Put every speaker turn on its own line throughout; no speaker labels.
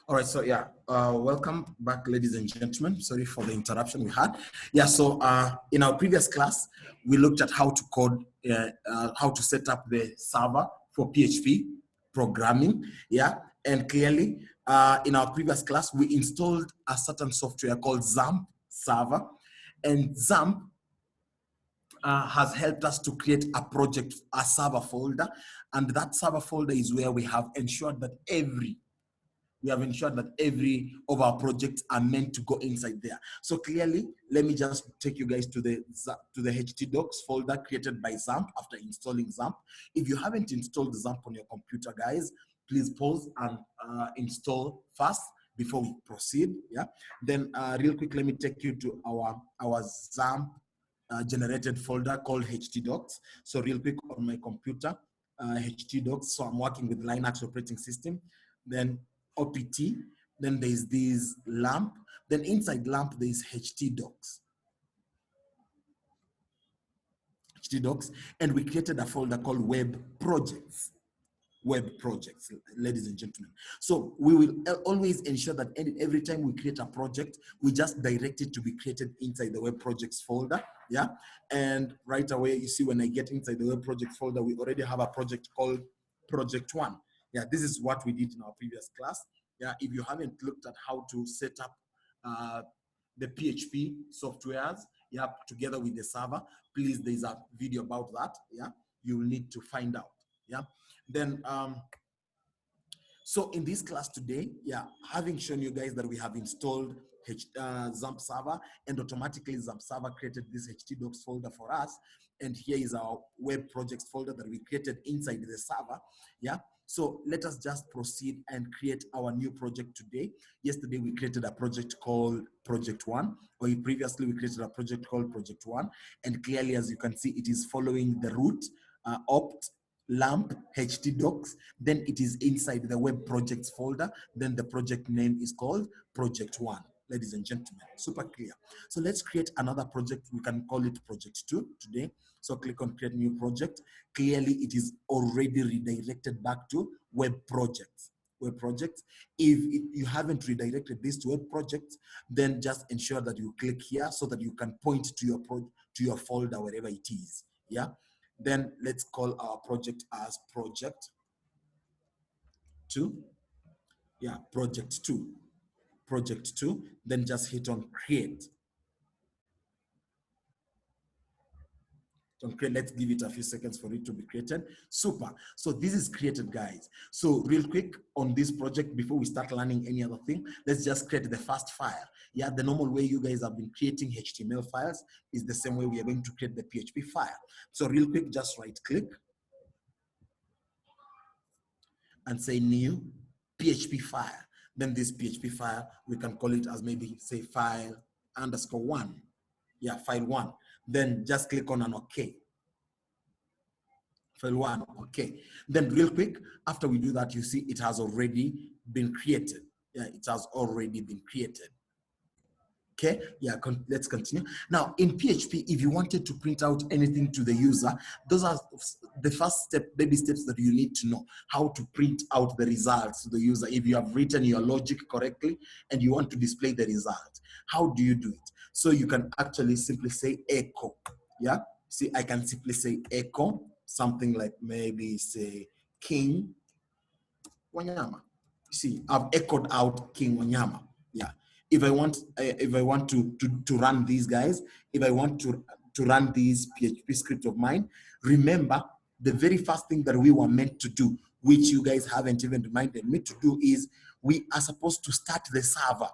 All right, so yeah, welcome back, ladies and gentlemen. Sorry for the interruption we had. Yeah, so in our previous class, we looked at how to code, how to set up the server for PHP programming. Yeah, and clearly, in our previous class, we installed a certain software called XAMPP server, and XAMPP has helped us to create a project, a server folder, and that server folder is where we have ensured that every of our projects are meant to go inside there. So clearly, let me just take you guys to the htdocs folder created by XAMPP after installing XAMPP. If you haven't installed XAMPP on your computer, guys, please pause and install first before we proceed. Yeah. Then real quick, let me take you to our XAMPP generated folder called htdocs. So real quick on my computer, htdocs. So I'm working with Linux operating system. Then opt, then there's this lamp, then inside lamp there's htdocs, and we created a folder called web projects, ladies and gentlemen. So we will always ensure that every time we create a project, we just direct it to be created inside the web projects folder. Yeah, and right away you see when I get inside the web projects folder, we already have a project called project 1. Yeah, this is what we did in our previous class. Yeah, if you haven't looked at how to set up the PHP softwares, yeah, together with the server, please, there's a video about that. Yeah, you will need to find out. Yeah, then so in this class today, yeah, having shown you guys that we have installed XAMPP server, and automatically XAMPP server created this htdocs folder for us, and here is our web projects folder that we created inside the server. Yeah, so let us just proceed and create our new project today. Yesterday we created a project called project 1, or previously we created a project called project 1, and clearly, as you can see, it is following the root opt lamp htdocs, then it is inside the web projects folder, then the project name is called project 1. Ladies and gentlemen, super clear. So let's create another project. We can call it project 2 today. So click on create new project. Clearly it is already redirected back to web projects. If you haven't redirected this to web projects, then just ensure that you click here so that you can point to your folder wherever it is. Yeah, then let's call our project as project 2. Yeah, project 2. Then just hit on create. Let's give it a few seconds for it to be created. Super. So this is created, guys. So real quick on this project, before we start learning any other thing, let's just create the first file. Yeah, the normal way you guys have been creating HTML files is the same way we are going to create the PHP file. So real quick, just right click and say new PHP file. Then this PHP file, we can call it as maybe say file _1. Yeah, file 1. Then just click on an OK. File 1, okay. Then real quick, after we do that, you see it has already been created. Yeah, it has already been created. Okay, yeah, let's continue. Now, in PHP, if you wanted to print out anything to the user, those are the first baby steps that you need to know, how to print out the results to the user. If you have written your logic correctly and you want to display the result, how do you do it? So you can actually simply say echo. Yeah, see, I can simply say echo, something like maybe say King Wanyama. See, I've echoed out King Wanyama. Yeah. If I want to run these guys, if I want to run this PHP script of mine, remember the very first thing that we were meant to do, which you guys haven't even reminded me to do, is we are supposed to start the server.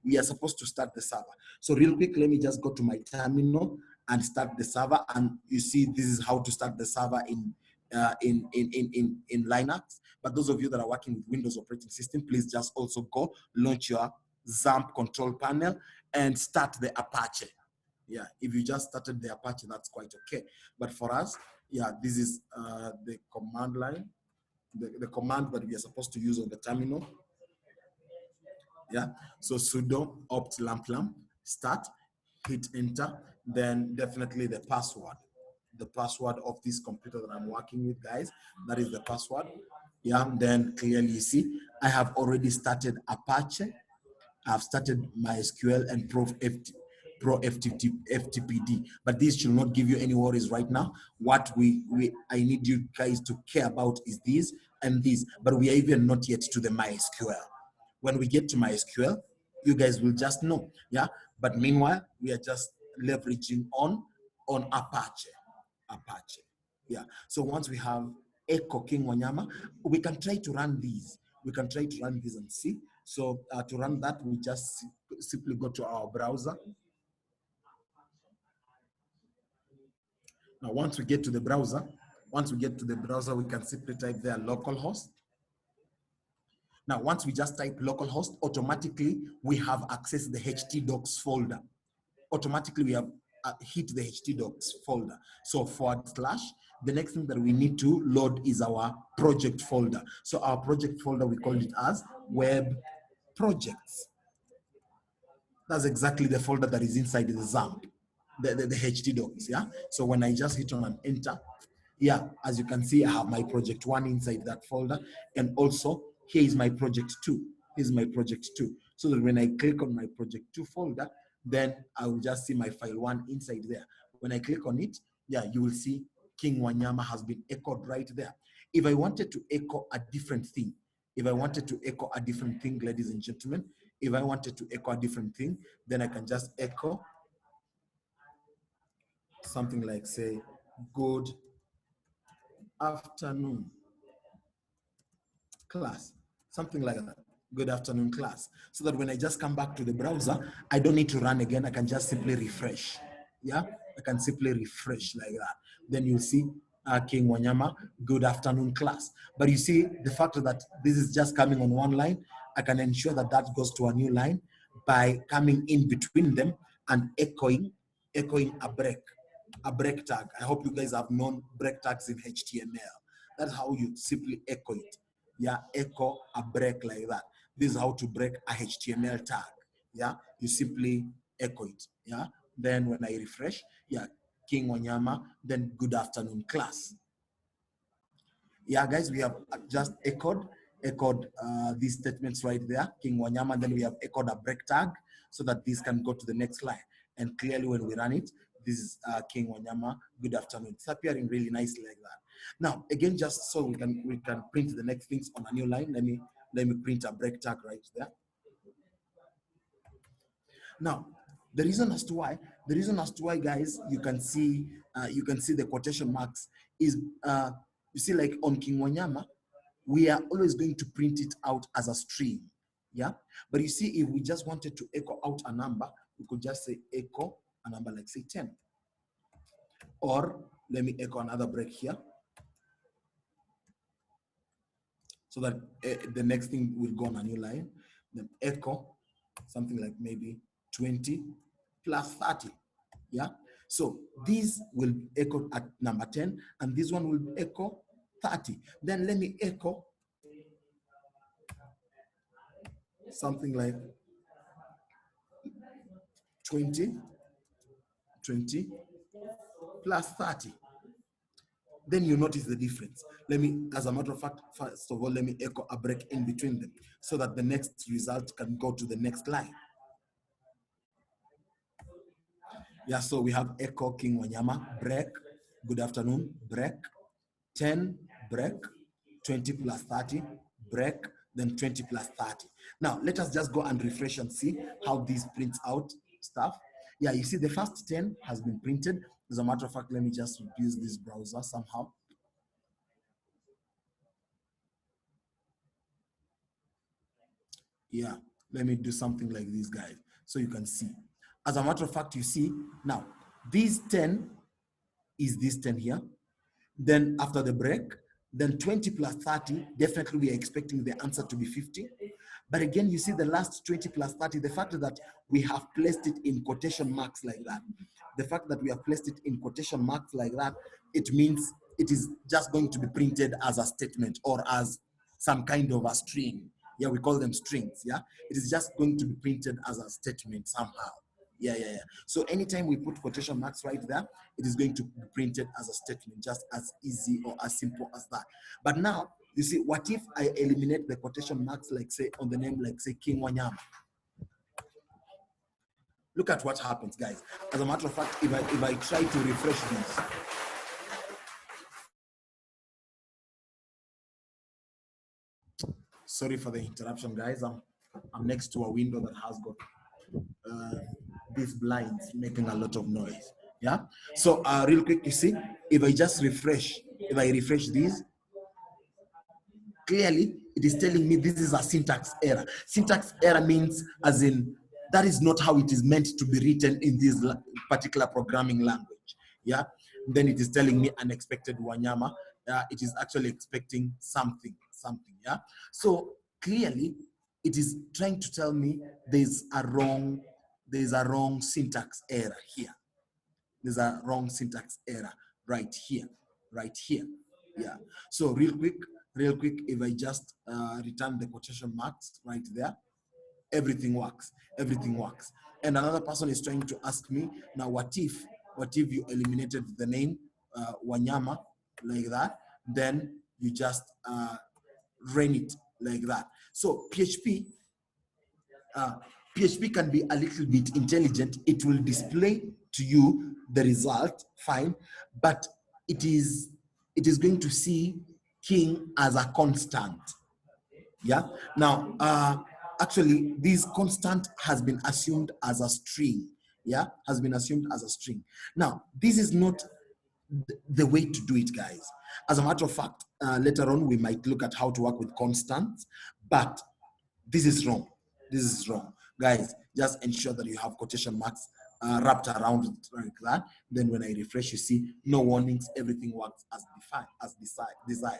We are supposed to start the server. So real quick, let me just go to my terminal and start the server. And you see, this is how to start the server in Linux. But those of you that are working with Windows operating system, please just also go launch your XAMPP control panel and start the Apache. Yeah, if you just started the Apache, that's quite okay. But for us, yeah, this is the command line, the command that we are supposed to use on the terminal. Yeah, so sudo opt lamp start, hit enter, then definitely the password of this computer that I'm working with, guys. That is the password. Yeah, then clearly you see, I have already started Apache. I've started MySQL and FTPD, but this should not give you any worries right now. What I need you guys to care about is this and this, but we are even not yet to the MySQL. When we get to MySQL, you guys will just know, yeah? But meanwhile, we are just leveraging on Apache. Yeah. So once we have Echo King Wanyama, we can try to run these. We can try to run these and see. So to run that, we just simply go to our browser. Now, once we get to the browser, we can simply type there localhost. Now, once we just type localhost, automatically we have accessed the htdocs folder. Automatically we have hit the htdocs folder. So /, the next thing that we need to load is our project folder. So our project folder, we call it as web projects. That's exactly the folder that is inside the XAMPP, the htdocs, yeah? So when I just hit on an enter, yeah, as you can see, I have my project 1 inside that folder, and also here is my project 2. Here's my project 2. So that when I click on my project 2 folder, then I will just see my file 1 inside there. When I click on it, yeah, you will see King Wanyama has been echoed right there. If I wanted to echo a different thing, ladies and gentlemen, if I wanted to echo a different thing, then I can just echo something like, say, good afternoon, class, something like that. Good afternoon, class. So that when I just come back to the browser, I don't need to run again. I can just simply refresh. Yeah, I can simply refresh like that. Then you'll see King Wanyama, good afternoon, class. But you see, the fact that this is just coming on one line, I can ensure that that goes to a new line by coming in between them and echoing a break tag. I hope you guys have known break tags in HTML. That's how you simply echo it. Yeah, echo a break like that. This is how to break a HTML tag. Yeah, you simply echo it. Yeah, then when I refresh, yeah, King Wanyama, then good afternoon, class. Yeah, guys, we have just echoed these statements right there, King Wanyama, then we have echoed a break tag so that this can go to the next line. And clearly when we run it, this is King Wanyama, good afternoon. It's appearing really nicely like that. Now, again, just so we can print the next things on a new line, let me print a break tag right there. Now, the reason as to why, guys, you can see the quotation marks is, you see, like on King Wanyama, we are always going to print it out as a string, yeah? But you see, if we just wanted to echo out a number, we could just say echo a number like, say, 10. Or let me echo another break here, so that the next thing will go on a new line. Then echo something like maybe 20 plus 30, yeah? So these will echo at number 10, and this one will echo 30. Then let me echo something like 20 plus 30. Then you notice the difference. Let me, as a matter of fact, first of all, let me echo a break in between them so that the next result can go to the next line. Yeah, so we have echo King Wanyama, break, good afternoon, break, 10, break, 20 plus 30, break, then 20 plus 30. Now, let us just go and refresh and see how this prints out stuff. Yeah, you see the first 10 has been printed. As a matter of fact, let me just use this browser somehow. Yeah, let me do something like this, guys, so you can see. As a matter of fact, you see, now, this 10 is this 10 here. Then after the break, then 20 plus 30, definitely we are expecting the answer to be 50. But again, you see the last 20 plus 30, the fact that we have placed it in quotation marks like that, it means it is just going to be printed as a statement or as some kind of a string. Yeah, we call them strings, yeah? It is just going to be printed as a statement somehow. Yeah. So anytime we put quotation marks right there, it is going to be printed as a statement, just as easy or as simple as that. But now, You see, what if I eliminate the quotation marks, like say on the name, like say King Wanyama? Look at what happens, guys. As a matter of fact, if I try to refresh this, sorry for the interruption, guys. I'm next to a window that has got these blinds making a lot of noise. Yeah. So real quick, you see, if I just refresh, if I refresh these, clearly it is telling me this is a syntax error. Syntax error means as in that is not how it is meant to be written in this particular programming language. Yeah. Then it is telling me unexpected Wanyama. It is actually expecting something. Yeah. So clearly it is trying to tell me there's a wrong syntax error here. There's a wrong syntax error right here. Yeah. So real quick, if I just return the quotation marks right there, everything works. And another person is trying to ask me now, what if you eliminated the name Wanyama like that, then you just run it like that. So PHP can be a little bit intelligent. It will display to you the result, fine, but it is going to see king as a constant. Yeah. Now, actually, this constant has been assumed as a string. Yeah, has been assumed as a string. Now, this is not the way to do it, guys. As a matter of fact, later on we might look at how to work with constants, but this is wrong. Guys. Just ensure that you have quotation marks wrapped around it like that. Then when I refresh, you see no warnings. Everything works as defined, as desired.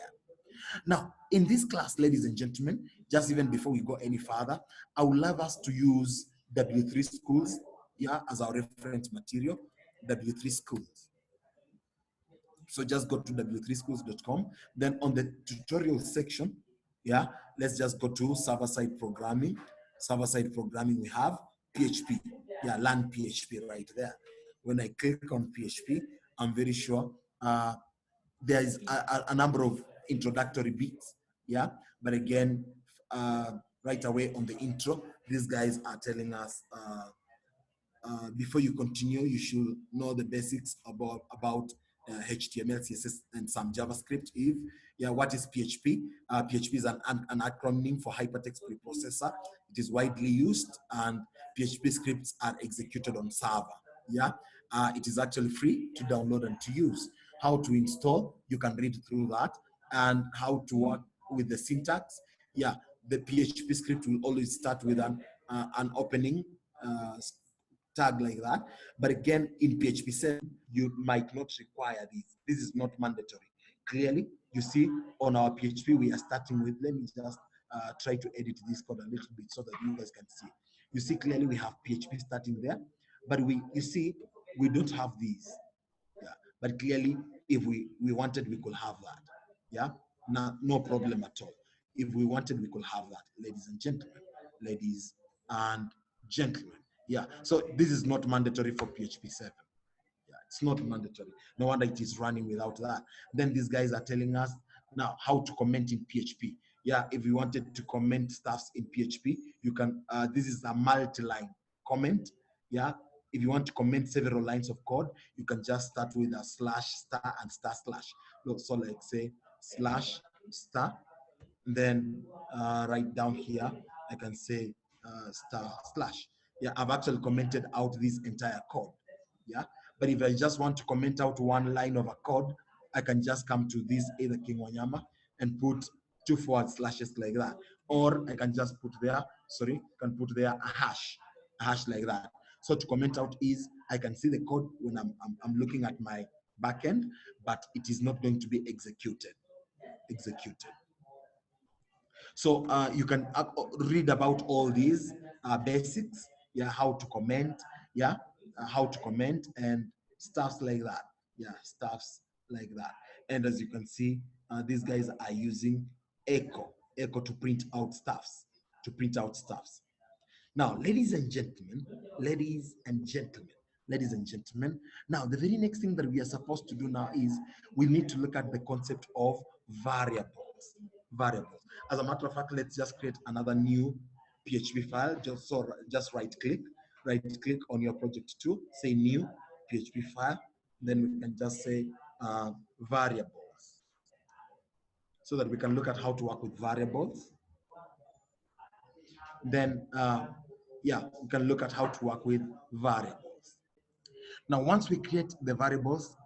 Now, in this class, ladies and gentlemen, just even before we go any further, I would love us to use W3 Schools, yeah, as our reference material. W3 Schools. So just go to w3schools.com. Then on the tutorial section, yeah, let's just go to server-side programming. Server-side programming, we have PHP. Yeah, learn PHP right there. When I click on PHP, I'm very sure there is a number of introductory bits. Yeah, but again, right away on the intro, these guys are telling us before you continue, you should know the basics about HTML, CSS, and some JavaScript. What is PHP? PHP is an acronym for Hypertext Preprocessor. It is widely used, and PHP scripts are executed on server. Yeah, it is actually free to download and to use. How to install? You can read through that, and how to work with the syntax. Yeah, the PHP script will always start with an opening tag like that. But again, in PHP 7, you might not require this. This is not mandatory. Clearly, you see on our PHP, we are starting with, let me just try to edit this code a little bit so that you guys can see. You see clearly we have PHP starting there, but you see, we don't have these. Yeah, but clearly, if we wanted, we could have that. Yeah, no problem at all. If we wanted, we could have that, ladies and gentlemen. Ladies and gentlemen. Yeah, so this is not mandatory for PHP 7. Yeah, it's not mandatory. No wonder it is running without that. Then these guys are telling us now how to comment in PHP. Yeah, if you wanted to comment stuffs in PHP, you can, this is a multi-line comment. Yeah, if you want to comment several lines of code, you can just start with a slash, star, and star slash. Look, so like say slash, star, then right down here, I can say star slash. Yeah, I've actually commented out this entire code. Yeah, but if I just want to comment out one line of a code, I can just come to this either King Wanyama and put 2 forward slashes like that, or I can just put there, can put there a hash like that. So to comment out is, I can see the code when I'm looking at my backend, but it is not going to be executed. So you can read about all these basics, yeah, how to comment, yeah, how to comment and stuffs like that, yeah, stuffs like that. And as you can see, these guys are using echo to print out stuffs, Now, ladies and gentlemen, now the very next thing that we are supposed to do now is we need to look at the concept of variables. variables. As a matter of fact, let's just create another new PHP file. Just right click on your project too, say new PHP file. Then we can just say variables, so that we can look at how to work with variables. Then yeah, we can look at how to work with variables. Now, once we create the variables,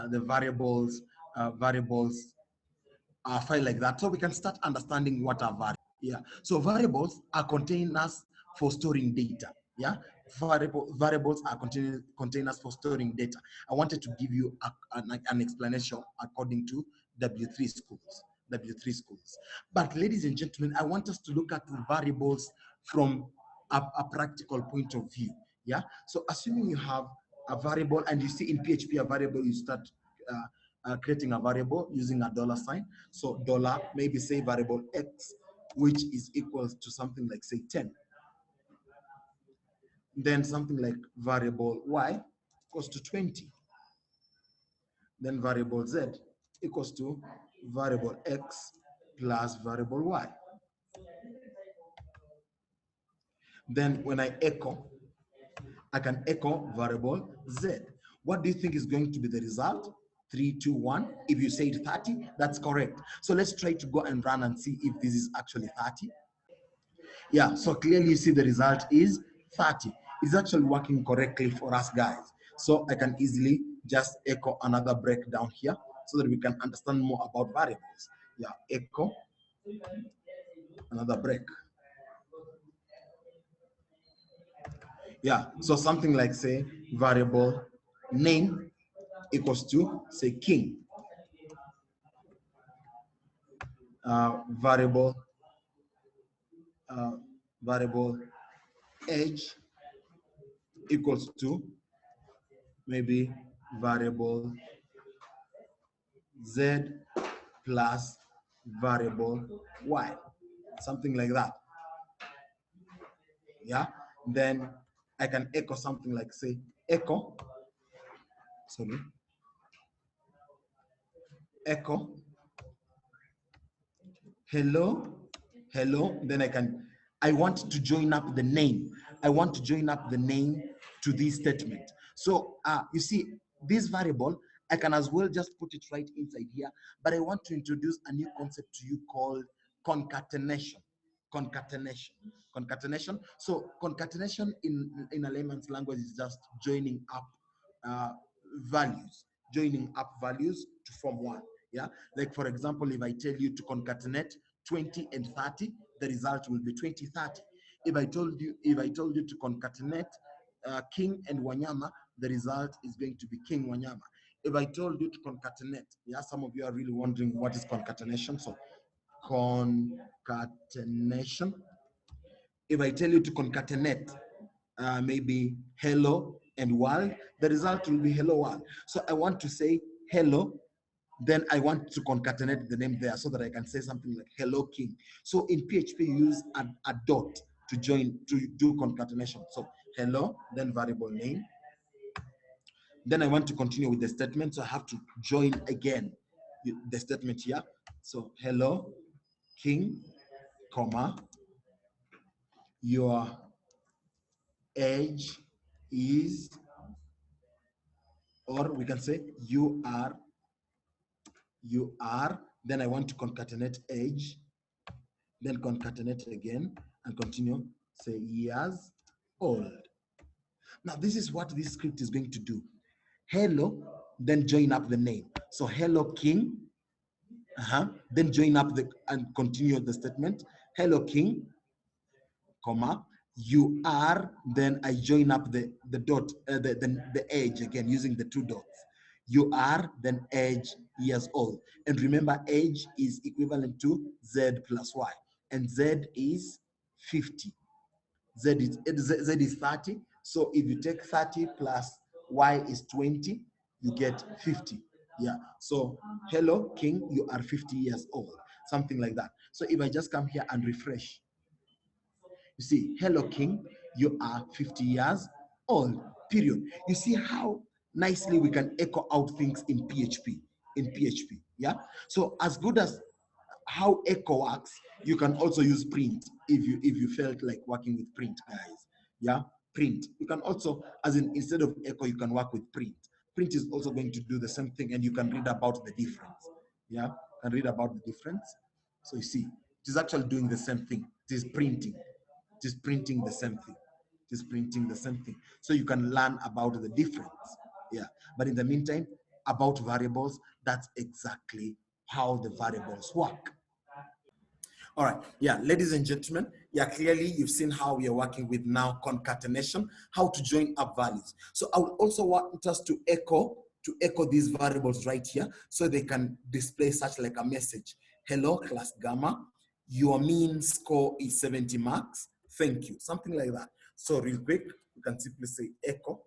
variables file like that, so we can start understanding what are variables. Yeah, so variables are containers for storing data. Yeah, variables are containers for storing data. I wanted to give you an explanation according to W3 schools. W3 schools. But ladies and gentlemen, I want us to look at the variables from a practical point of view. Yeah, so assuming you have a variable, and you see in PHP a variable, you start creating a variable using a dollar sign. So dollar, maybe say variable X, which is equal to something like say 10. Then something like variable Y equals to 20. Then variable Z equals to variable X plus variable Y. Then when I echo, I can echo variable Z. What do you think is going to be the result? 3, 2, 1. If you say 30, that's correct. So let's try to go and run and see if this is actually 30. Yeah, so clearly you see the result is 30. It's actually working correctly for us, guys. So I can easily just echo another breakdown here so that we can understand more about variables. Yeah, echo another break. Yeah, so something like say variable name equals to say king. Variable variable age equals to maybe variable z plus variable y, something like that. Yeah, then I can echo something like say echo, sorry, echo hello, hello. Then I want to join up the name. I want to join up the name to this statement. So you see, this variable, I can as well just put it right inside here, but I want to introduce a new concept to you called concatenation. Concatenation. Concatenation. So concatenation in a layman's language is just joining up uh, joining up values to form one. Yeah, like for example, if I tell you to concatenate 20 and 30, the result will be 2030. If I told you to concatenate king and wanyama, the result is going to be king wanyama. If I told you to concatenate, yeah, some of you are really wondering what is concatenation. So concatenation, if I tell you to concatenate maybe hello and world, the result will be hello world. So I want to say hello, then I want to concatenate the name there so that I can say something like hello king. So in PHP, you use a dot to do concatenation. So hello, then variable name. Then I want to continue with the statement, so I have to join again the statement here. So hello king, comma, your age is, or we can say you are, then I want to concatenate age, then concatenate again and continue, say years old. Now this is what this script is going to do. Hello, then join up the name. So hello king, then join up and continue the statement. Hello king, comma, you are, then I join up the dot, the age again using the two dots. You are, then age, years old. And remember, age is equivalent to Z plus Y, and Z is 50. Z is 30. So if you take 30 plus Y is 20, you get 50. Yeah. So hello, King, you are 50 years old. Something like that. So if I just come here and refresh, you see, hello, King, you are 50 years old, period. You see how nicely we can echo out things in PHP, yeah? So as good as how echo works, you can also use print if you felt like working with print, guys. Yeah, print. You can also, as in instead of echo, you can work with print. Print is also going to do the same thing, and you can read about the difference. Yeah, you can read about the difference. So you see, it is actually doing the same thing. It is printing. It is printing the same thing. It is printing the same thing. So you can learn about the difference. Yeah. But in the meantime, about variables, that's exactly how the variables work. All right, yeah, ladies and gentlemen, yeah, clearly you've seen how we are working with now concatenation, how to join up values. So I would also want us to echo these variables right here so they can display such like a message. Hello, class gamma, your mean score is 70 marks. Thank you, something like that. So real quick, we can simply say echo.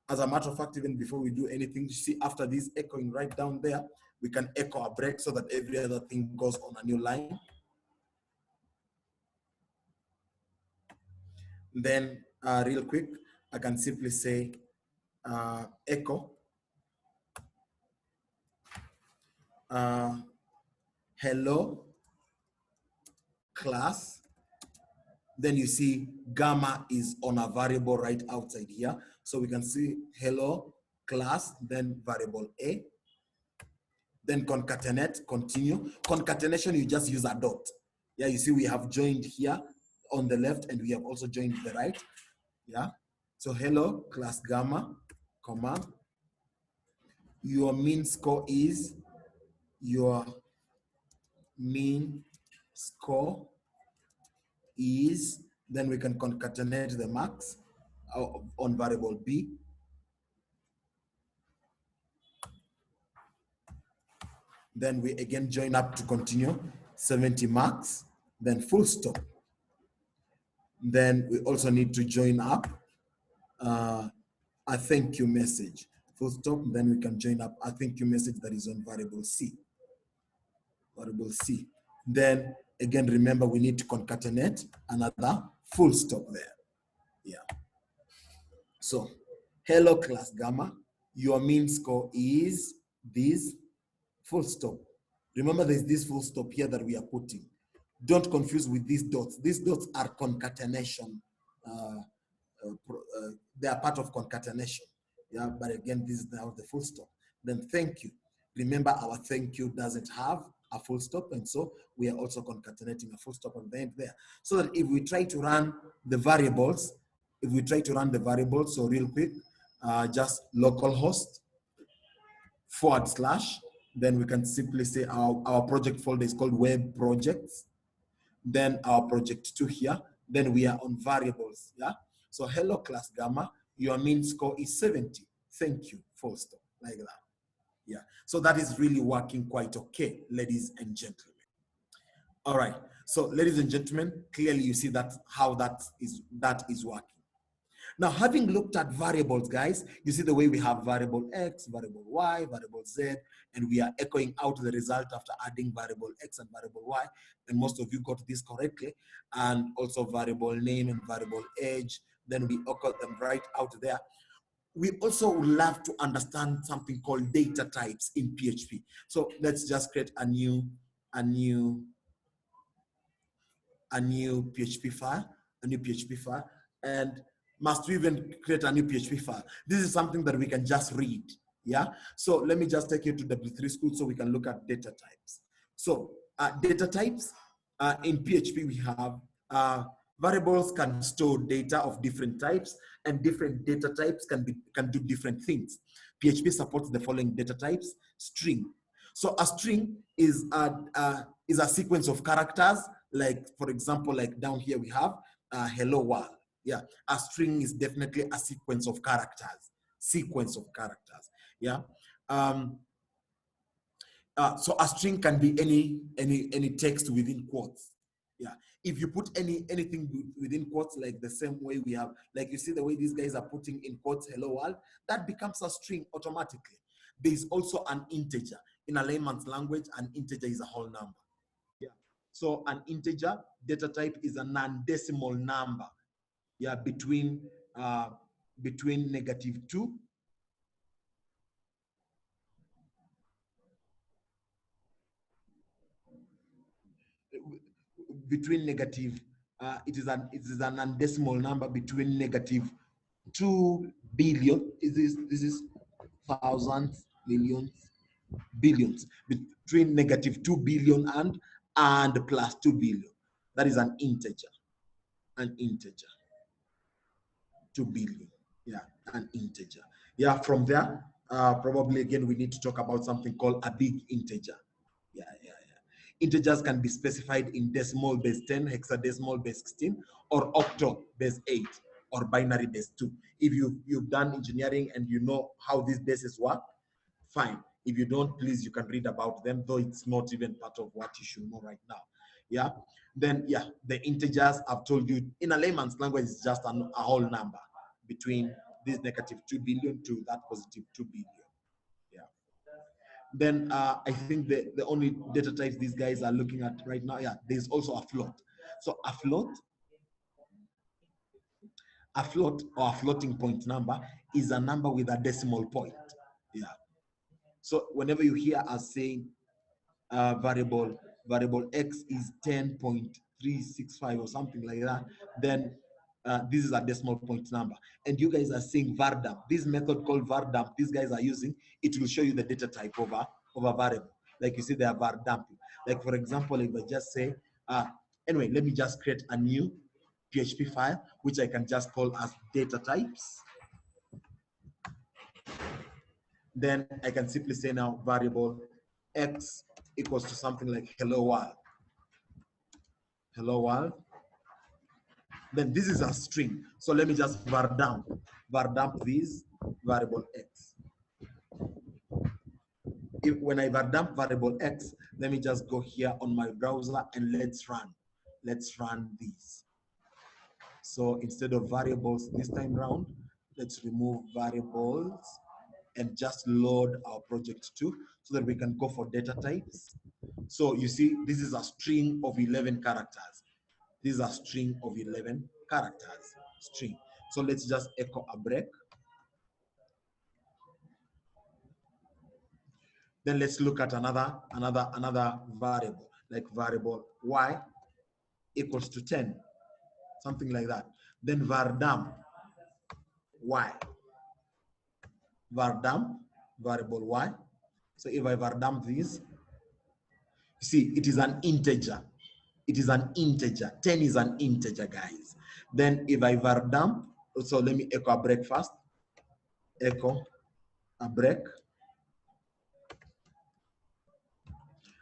As a matter of fact, even before we do anything, you see after this echoing right down there, we can echo a break so that every other thing goes on a new line. Then real quick, I can simply say echo hello class. Then you see gamma is on a variable right outside here. So we can see hello class, then variable A. Then concatenate, continue. Concatenation, you just use a dot. Yeah, you see we have joined here on the left and we have also joined the right. Yeah. So hello class gamma, comma. Your mean score is, your mean score is, then we can concatenate the marks on variable B. Then we again join up to continue, 70 marks, then full stop. Then we also need to join up a thank you message, full stop. Then we can join up a thank you message that is on variable C. Variable C. Then again, remember we need to concatenate another full stop there. Yeah. So, hello class gamma, your mean score is this, full stop. Remember there's this full stop here that we are putting. Don't confuse with these dots. These dots are concatenation. They are part of concatenation. Yeah, but again, this is now the full stop. Then thank you. Remember our thank you doesn't have a full stop, and so we are also concatenating a full stop at the end there. So that if we try to run the variables, so real quick, just localhost / then we can simply say our project folder is called web projects, then our project 2 here, then we are on variables. Yeah, so hello class gamma, your mean score is 70, thank you, full stop, like that. Yeah, so that is really working quite okay, ladies and gentlemen. All right, so ladies and gentlemen, clearly you see that how that is working. Now, having looked at variables, guys, you see the way we have variable X, variable Y, variable Z, and we are echoing out the result after adding variable X and variable Y. And most of you got this correctly. And also variable name and variable age. Then we echo them right out there. We also would love to understand something called data types in PHP. So let's just create a new PHP file, and must we even create a new PHP file? This is something that we can just read, yeah? So let me just take you to W3 School so we can look at data types. So data types, in PHP we have variables can store data of different types, and different data types can do different things. PHP supports the following data types. String. So a string is a sequence of characters. Like for example, like down here we have hello world. Yeah, a string is definitely a sequence of characters. Yeah. So a string can be any text within quotes. Yeah. If you put anything within quotes, like the same way we have, like you see the way these guys are putting in quotes hello world, that becomes a string automatically. There is also an integer. In a layman's language, an integer is a whole number. Yeah. So an integer data type is a non-decimal number. Yeah, between -2 . between negative, it is an undecimal number between negative 2 billion. This is thousands, millions, billions, between negative 2 billion and plus 2 billion. That is an integer. 2 billion. Yeah, an integer. Yeah, from there, probably again, we need to talk about something called a big integer. Yeah. Integers can be specified in decimal base 10, hexadecimal base 16, or octal base 8, or binary base 2. If you've done engineering and you know how these bases work, fine. If you don't, please, you can read about them, though it's not even part of what you should know right now. Yeah. Then, yeah, the integers, I've told you, in a layman's language, it's just a whole number between this negative 2 billion to that positive 2 billion. Yeah. Then I think the only data types these guys are looking at right now, yeah, there's also a float. So a float or a floating point number is a number with a decimal point. Yeah. So whenever you hear us saying variable x is 10.365 or something like that, then this is a decimal point number. And you guys are saying vardump. This method called vardump, these guys are using, it will show you the data type of a variable. Like you see, they are vardumping. Like for example, if I just say, anyway, let me just create a new PHP file, which I can just call as data types. Then I can simply say now variable x equals to something like hello world. Hello world. Then this is a string. So let me just vardump this variable x. When I vardump variable x, let me just go here on my browser and let's run this. So instead of variables this time round, let's remove variables and just load our project 2 so that we can go for data types. So you see, this is a string of 11 characters. This is a string of 11 characters, string. So let's just echo a break. Then let's look at another variable, like variable y equals to 10, something like that. Then vardump y, vardump variable y. So if I vardump this, you see, it is an integer. It is an integer. 10 is an integer, guys. Then if I vardump, so let me echo a break first. Echo a break.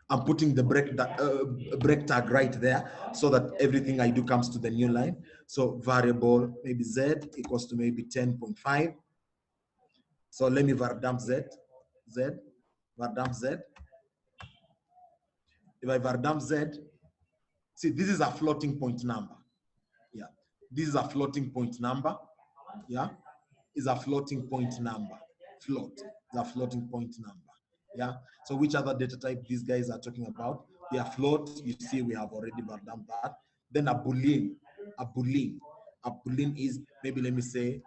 I'm putting the break tag right there so that everything I do comes to the new line. So variable maybe z equals to maybe 10.5. So let me vardump vardump z. If I vardump z, see, this is a floating point number. Yeah, this is a floating point number. Yeah, is a floating point number. Float is a floating point number. Yeah. So which other data type these guys are talking about? They are float. You see, we have already done that. Then a boolean. A boolean. A boolean is, maybe let me say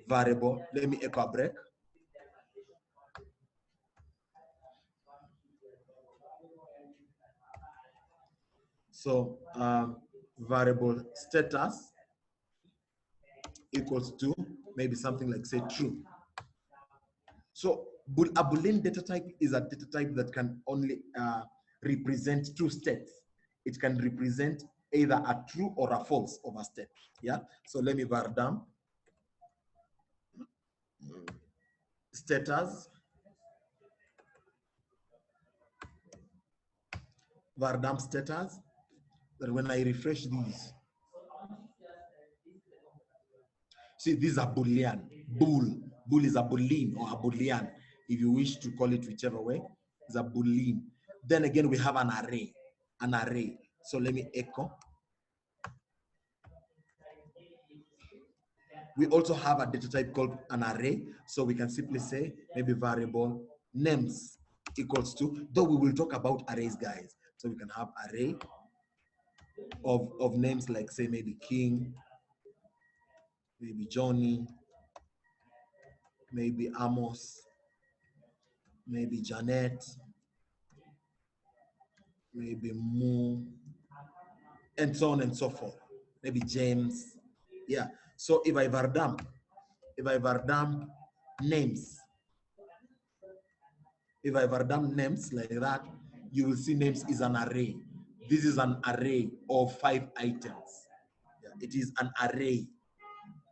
variable. Let me echo a break. So variable status equals to maybe something like say true. So a Boolean data type is a data type that can only represent two states. It can represent either a true or a false of a state. Yeah. So let me vardump status. Vardump status. That when I refresh these, see, these are Boolean. Bool is a Boolean or a Boolean, if you wish to call it whichever way. It's a Boolean. Then again, we have an array. An array. So let me echo. We also have a data type called an array. So we can simply say maybe variable names equals to, though we will talk about arrays, guys. So we can have array of names like say maybe King, maybe Johnny, maybe Amos, maybe Janet, maybe Moo, and so on and so forth. Maybe James. Yeah. So if I var dump names, if I var dump names like that, you will see names is an array. This is an array of 5 items. Yeah, it is an array.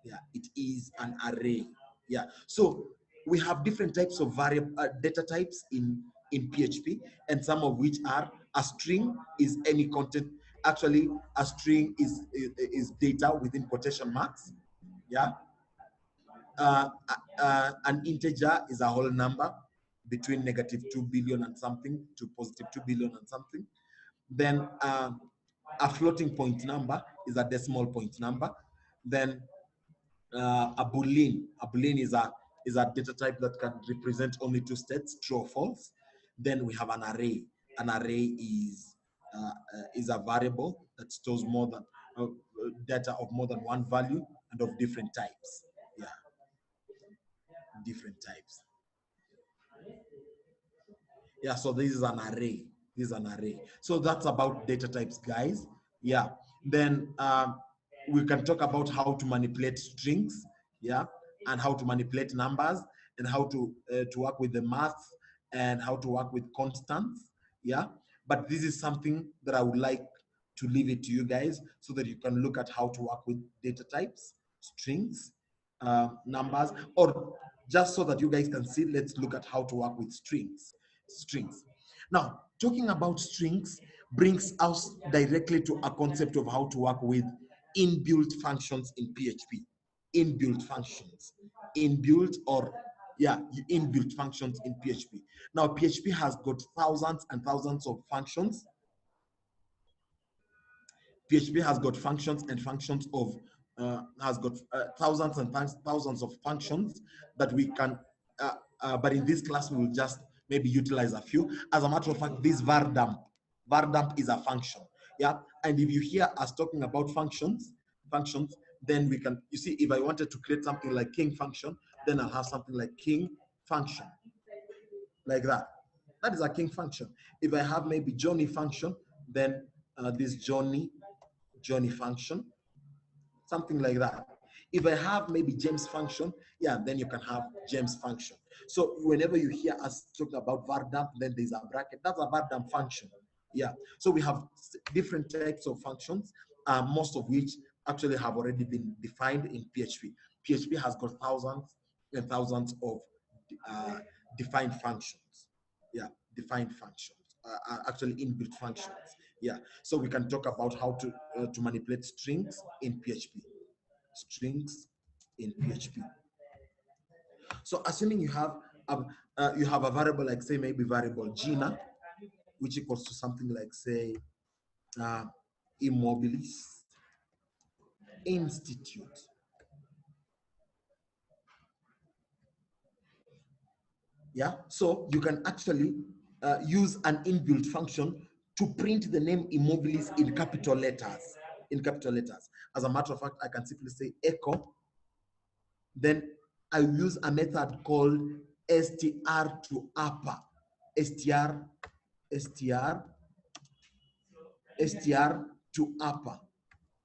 Yeah, it is an array. Yeah. So we have different types of variable data types in PHP, and some of which are a string is any content. Actually, a string is data within quotation marks. Yeah. An integer is a whole number between -2 billion and something to +2 billion and something. Then a floating point number is a decimal point number. Then a boolean is a data type that can represent only 2 states, true or false. Then we have an array. An array is a variable that stores more than data of more than one value and of different types. Yeah, different types. Yeah, so this is an array. This is an array. So that's about data types, guys. Yeah. Then we can talk about how to manipulate strings, yeah, and how to manipulate numbers, and how to work with the math, and how to work with constants, yeah. But this is something that I would like to leave it to you guys so that you can look at how to work with data types, strings, numbers, or just so that you guys can see, let's look at how to work with strings. Now, talking about strings brings us directly to a concept of how to work with inbuilt functions in PHP. Inbuilt functions. Inbuilt or, yeah, inbuilt functions in PHP. Now, PHP has got thousands and thousands of functions. PHP has got functions and functions of, has got thousands and thousands of functions that we can, but in this class, we will just maybe utilize a few. As a matter of fact, this var dump is a function. Yeah. And if you hear us talking about functions, then we can, you see, if I wanted to create something like king function, then I'll have something like king function, like that. That is a king function. If I have maybe Johnny function, then this Johnny function, something like that. If I have maybe James function, yeah, then you can have James function. So whenever you hear us talking about var dump, then there's a bracket. That's a var dump function. Yeah. So we have different types of functions, most of which actually have already been defined in PHP. PHP has got thousands and thousands of defined functions. Yeah, defined functions, actually inbuilt functions. Yeah, so we can talk about how to manipulate strings in PHP. Strings in PHP. So assuming you have a variable like, say, maybe variable Gina, which equals to something like, say, Immobilis Institute. Yeah, so you can actually use an inbuilt function to print the name Immobilis in capital letters. In capital letters. As a matter of fact, I can simply say echo. Then I use a method called str to upper. str to upper.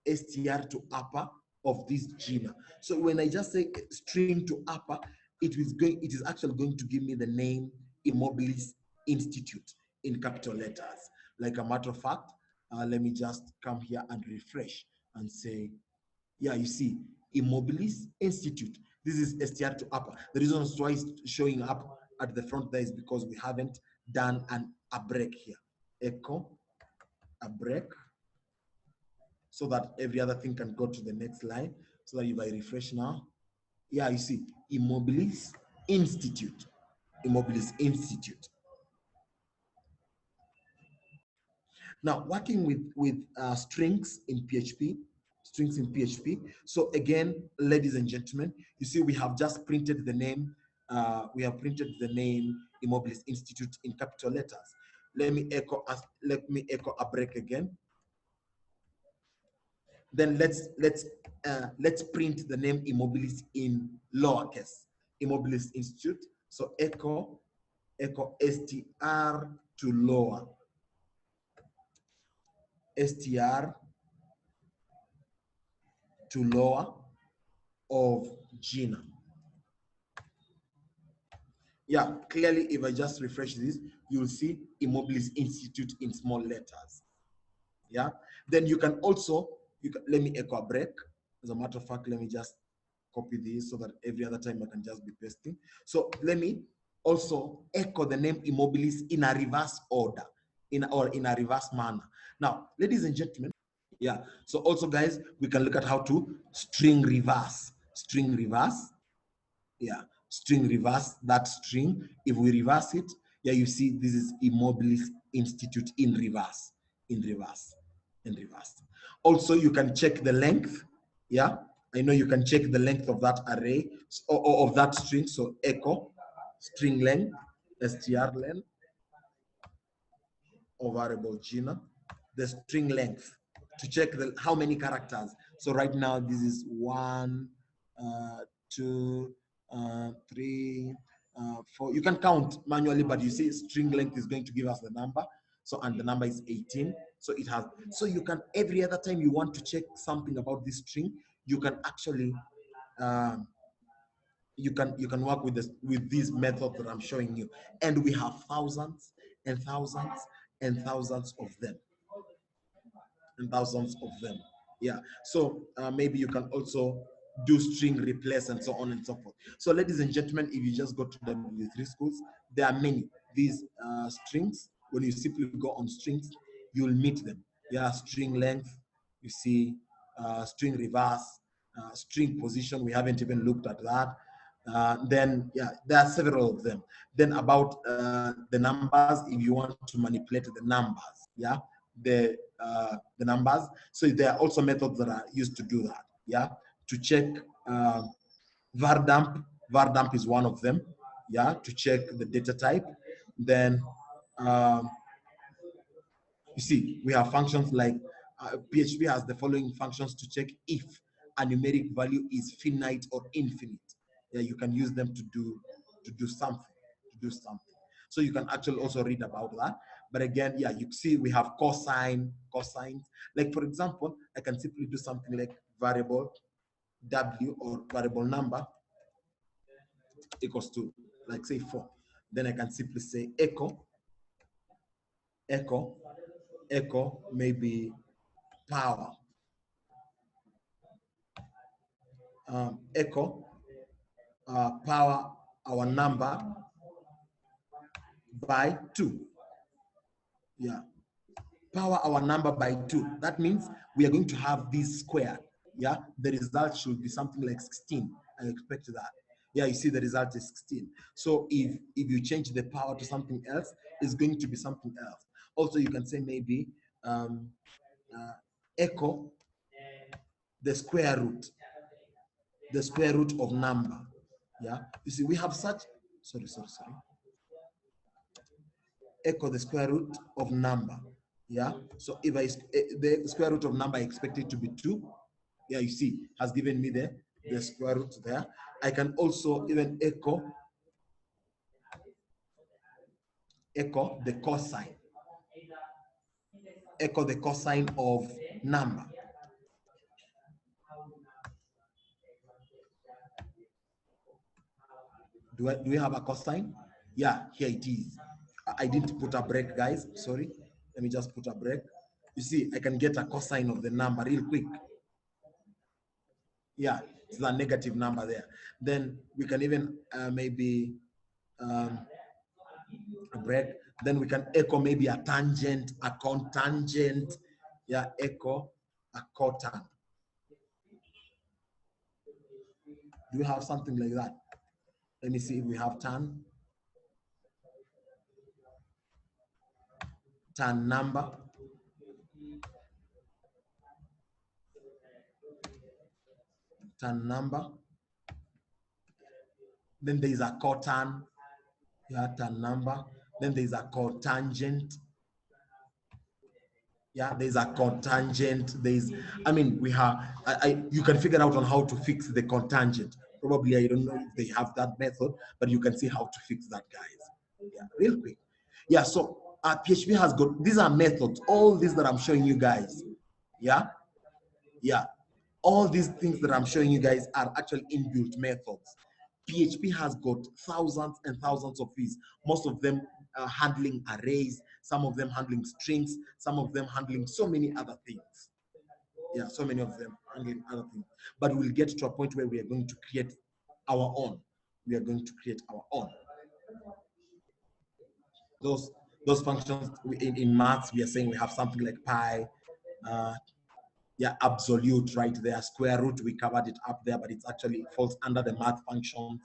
str to upper of this Gina. So when I just say string to upper, it is actually going to give me the name Immobilis Institute in capital letters. Like a matter of fact, let me just come here and refresh and say, yeah, you see, Immobilis Institute. This is str to upper. The reason why it's showing up at the front there is because we haven't done a break here. Echo, a break, so that every other thing can go to the next line. So that if I refresh now, yeah, you see, Immobilis Institute. Immobilis Institute. Now, working with strings in PHP, So again, ladies and gentlemen, you see we have just printed the name. We have printed the name Immobilis Institute in capital letters. Let me echo a break again. Then let's print the name Immobilis in lowercase. Immobilis Institute. So echo str to lower. str to lower of Gina. Yeah, clearly, if I just refresh this, you'll see Immobilis Institute in small letters. Yeah, then you can also, let me echo a break. As a matter of fact, let me just copy this so that every other time I can just be pasting. So let me also echo the name Immobilis in a reverse order, in a reverse manner. Now, ladies and gentlemen, yeah, so also guys, we can look at how to string reverse. Yeah, string reverse that string. If we reverse it, yeah, you see this is Immobilis Institute in reverse. Also, you can check the length. Yeah, I know you can check the length of that array or of that string. So echo string length, str length, or variable Gina, the string length to check how many characters. So right now this is 1, 2, 3, 4. You can count manually, but you see string length is going to give us the number. So, and the number is 18. So it has, so you can, every other time you want to check something about this string, you can actually, you can work with this, with these methods that I'm showing you. And we have thousands and thousands and thousands of them. Yeah, so maybe you can also do string replace and so on and so forth. So ladies and gentlemen, if you just go to W3 schools, there are many these strings. When you simply go on strings, you'll meet them. Yeah, string length, you see, string reverse, string position, we haven't even looked at that. Then yeah, there are several of them. Then about the numbers, if you want to manipulate the numbers, yeah, the numbers. So there are also methods that are used to do that. Yeah, to check var dump. Var dump is one of them. Yeah, to check the data type. Then you see, we have functions like PHP has the following functions to check if a numeric value is finite or infinite. Yeah, you can use them to do something. So you can actually also read about that. But again, yeah, you see we have cosines. Like for example, I can simply do something like variable w or variable number equals to, like say 4. Then I can simply say echo maybe power, echo power our number by 2. Yeah, power our number by 2. That means we are going to have this squared. Yeah, the result should be something like 16. I expect that. Yeah, you see the result is 16. So if you change the power to something else, it's going to be something else. Also, you can say maybe echo the square root of number. Yeah, you see we have such, sorry. Echo the square root of number. Yeah, so if the square root of number I expect it to be 2, yeah, you see has given me the square root there. I can also even echo the cosine, of number. Do we have a cosine? Yeah, here it is. I didn't put a break, guys, sorry. Let me just put a break. You see, I can get a cosine of the number real quick. Yeah, it's a negative number there. Then we can even maybe a break. Then we can echo maybe a tangent, a cotangent. Yeah, echo a cotan. Do we have something like that? Let me see if we have tan number. Tan number. Then there is a cotan. Yeah, tan number. Then there is a cotangent. Yeah, there's a cotangent. There's, I mean, we have, you can figure out on how to fix the cotangent. Probably, I don't know if they have that method, but you can see how to fix that, guys. Yeah, real quick. Yeah, so PHP has got, these are methods, all these that I'm showing you guys. Yeah, All these things that I'm showing you guys are actually inbuilt methods. PHP has got thousands and thousands of these, most of them handling arrays, some of them handling strings, some of them handling so many other things. Yeah, so many of them handling other things. But we'll get to a point where we are going to create our own. We are going to create our own. Those functions in maths, we are saying we have something like pi, yeah, absolute right there, square root, we covered it up there, but it's actually falls under the math functions.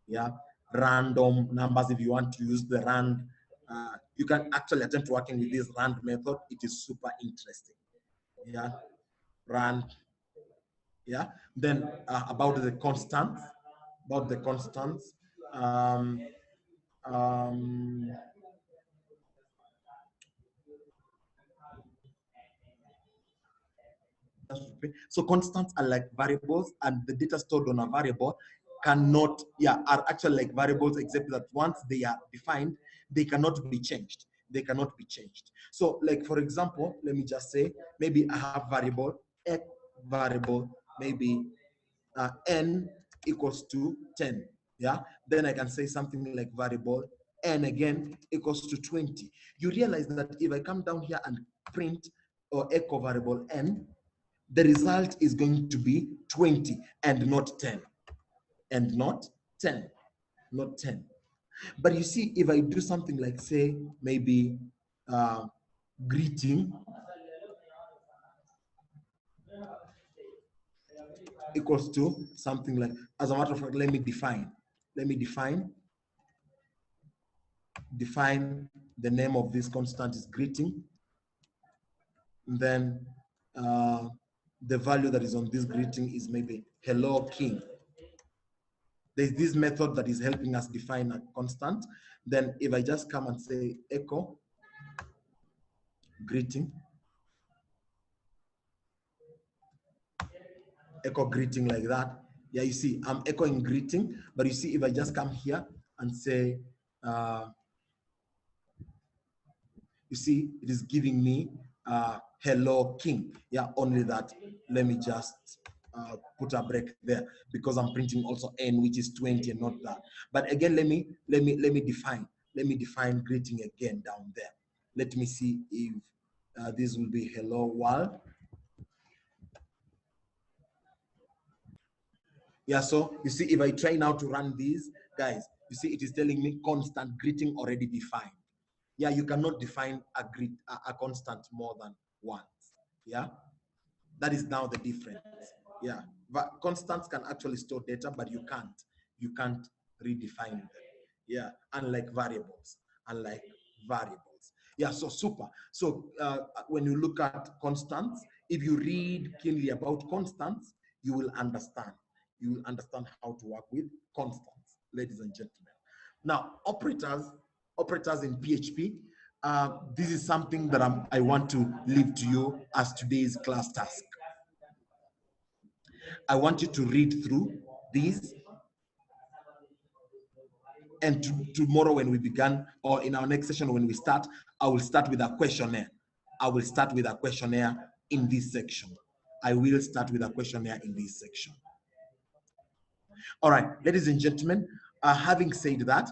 Yeah, random numbers, if you want to use the rand, you can actually attempt working with this rand method. It is super interesting. Yeah, rand. Yeah, then about the constants, um, um, so constants are like variables, and the data stored on a variable cannot, yeah, are actually like variables, except that once they are defined, they cannot be changed. They cannot be changed. So like, for example, let me just say, maybe I have variable, x variable, maybe n equals to 10. Yeah, then I can say something like variable n again equals to 20. You realize that if I come down here and print or echo variable n, the result is going to be 20 and not 10. And not 10. Not 10. But you see, if I do something like, say, maybe greeting equals to something like, as a matter of fact, let me define the name of this constant is greeting. And then the value that is on this greeting is maybe hello king. There's this method that is helping us define a constant. Then if I just come and say echo greeting, echo greeting like that. Yeah, you see, I'm echoing greeting, but you see, if I just come here and say, you see, it is giving me hello king. Yeah, only that. Let me just put a break there because I'm printing also n, which is 20 and not that. But again, let me define greeting again down there. Let me see if this will be hello world. Yeah, so you see, if I try now to run these, guys, you see, it is telling me constant greeting already defined. Yeah, you cannot define a constant more than once. Yeah, that is now the difference. Yeah, but constants can actually store data, but you can't redefine them. Yeah, unlike variables. Yeah, so super. So when you look at constants, if you read keenly about constants, you will understand. You will understand how to work with constants, ladies and gentlemen. Now, operators in PHP. This is something that I want to leave to you as today's class task. I want you to read through these, and tomorrow when we begin, or in our next session when we start, I will start with a questionnaire. I will start with a questionnaire in this section. I will start with a questionnaire in this section. All right, ladies and gentlemen, having said that,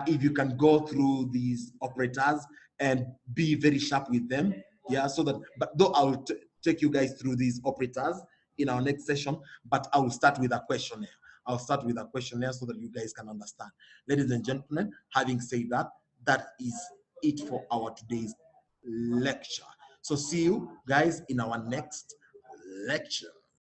if you can go through these operators and be very sharp with them, yeah, so that, but though I will take you guys through these operators in our next session, but I will start with a questionnaire. I'll start with a questionnaire so that you guys can understand. Ladies and gentlemen, having said that, that is it for our today's lecture. So see you guys in our next lecture.